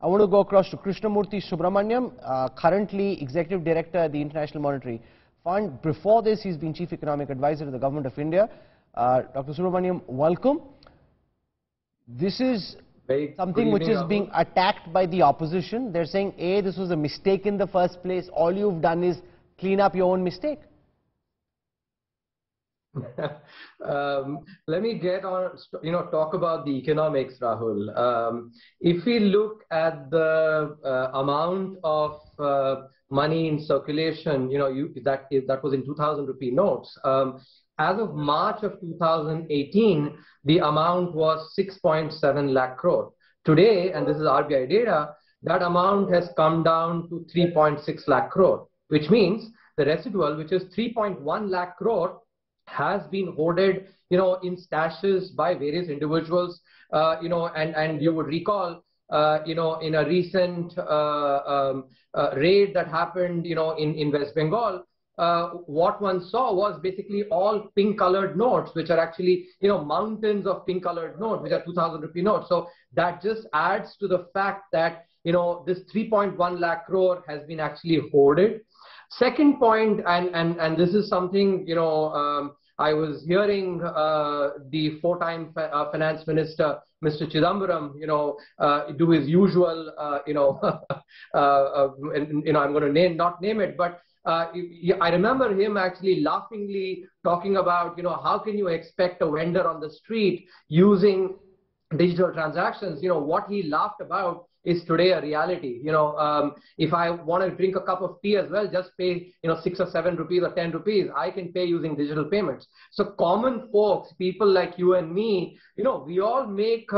I want to go across to Krishnamurthy Subramaniam, currently Executive Director at the International Monetary Fund. Before this, he's been Chief Economic Advisor to the Government of India. Dr. Subramaniam, welcome. This is something which is being attacked by the opposition. They're saying, A, this was a mistake in the first place. All you've done is clean up your own mistake. Let me get on, talk about the economics, Rahul. If we look at the amount of money in circulation, that was in 2,000 rupee notes. As of March of 2018, the amount was 6.7 lakh crore. Today, and this is RBI data, that amount has come down to 3.6 lakh crore, which means the residual, which is 3.1 lakh crore, has been hoarded, in stashes by various individuals, and you would recall, in a recent raid that happened, in West Bengal, what one saw was basically all pink-colored notes, which are actually, mountains of pink-colored notes, which are 2,000 rupee notes. So that just adds to the fact that, this 3.1 lakh crore has been actually hoarded. Second point, and this is something, I was hearing the four-time finance minister, Mr. Chidambaram, do his usual, I'm going to not name it, but I remember him actually laughingly talking about, how can you expect a vendor on the street using digital transactions? What he laughed about is today a reality. If I want to drink a cup of tea as well, just pay, 6 or 7 rupees or 10 rupees, I can pay using digital payments. So common folks, people like you and me, we all make,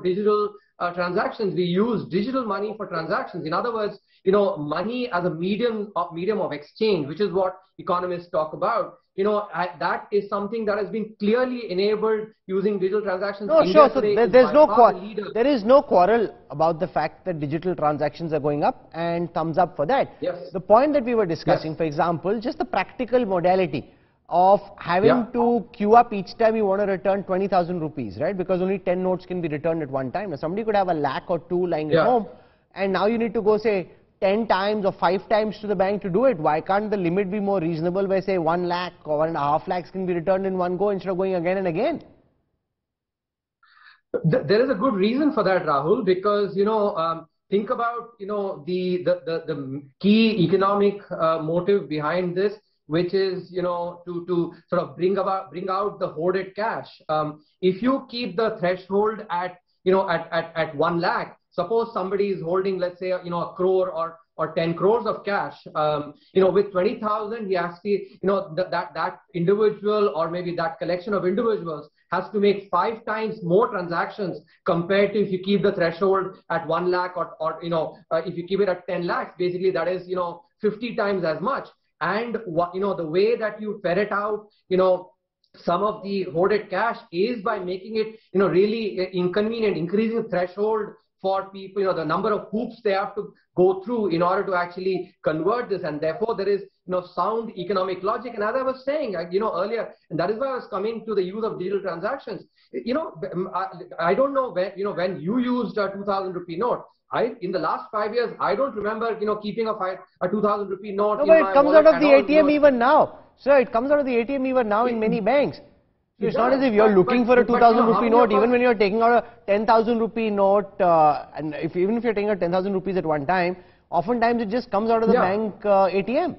digital transactions. We use digital money for transactions. In other words, money as a medium of exchange, which is what economists talk about. That is something that has been clearly enabled using digital transactions. No, sure. So there is no quarrel about the fact that digital transactions are going up, and thumbs up for that. Yes. The point that we were discussing, for example, just the practical modality of having to queue up each time you want to return 20,000 rupees, right? Because only 10 notes can be returned at one time. Now, somebody could have a lakh or two lying at home, and now you need to go, say, 10 times or 5 times to the bank to do it. Why can't the limit be more reasonable by, say, 1 lakh or 1.5 lakhs can be returned in one go instead of going again and again? There is a good reason for that, Rahul, because, think about, the key economic motive behind this, which is, to sort of bring out the hoarded cash. If you keep the threshold at, at 1 lakh, suppose somebody is holding, let's say, a crore or 10 crores of cash, with 20,000, he actually, that individual or maybe that collection of individuals has to make 5 times more transactions compared to if you keep the threshold at 1 lakh or if you keep it at 10 lakhs, basically that is, 50 times as much. And what, the way that you ferret out, some of the hoarded cash is by making it, really inconvenient, increasing the threshold for people, the number of hoops they have to go through in order to actually convert this, and therefore there is sound economic logic. And as I was saying earlier, and that is why I was coming to the use of digital transactions. I don't know when you used a 2,000 rupee note. In the last 5 years, I don't remember keeping a 2,000 rupee note. No, but it comes out of the ATM even now. Sir, it comes out of the ATM even now in many banks. So it's not as if you're looking for a 2,000 rupee note. Even when you're taking out a 10,000 rupee note, and even if you're taking out 10,000 rupees at one time, oftentimes it just comes out of the bank ATM.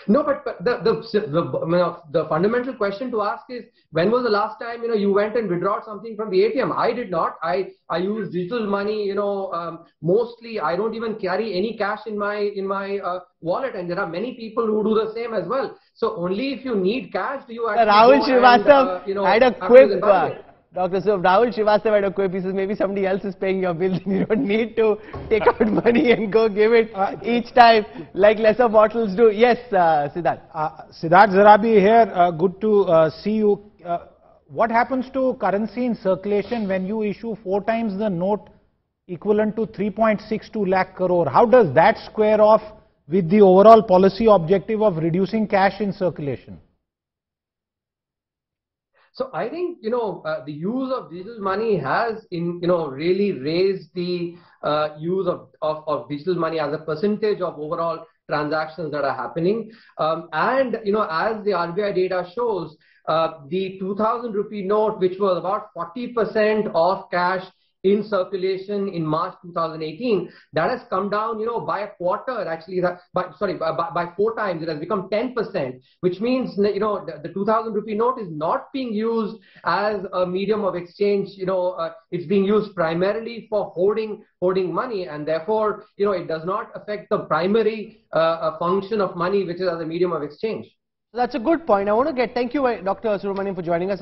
No, but the fundamental question to ask is, when was the last time you went and withdrew something from the ATM? I did not. I use digital money. Mostly I don't even carry any cash in my wallet, and there are many people who do the same as well. So only if you need cash do you actually Rahul Srivastava had a quip. Dr. So Rahul Srivastava had a quip. He says maybe somebody else is paying your bills and you don't need to take out money and go give it each time like lesser bottles do. Yes, Siddharth. Siddharth Zarabi here. Good to see you. What happens to currency in circulation when you issue 4 times the note equivalent to 3.62 lakh crore? How does that square off with the overall policy objective of reducing cash in circulation? So I think, the use of digital money has really raised the use of digital money as a percentage of overall transactions that are happening. And as the RBI data shows, the 2,000 rupee note, which was about 40% of cash in circulation in March 2018, that has come down, by a quarter, actually, by 4 times. It has become 10%, which means, the 2,000 rupee note is not being used as a medium of exchange. It's being used primarily for hoarding money, and therefore, it does not affect the primary function of money, which is as a medium of exchange. That's a good point. I want to thank you, Dr. Subramaniam, for joining us.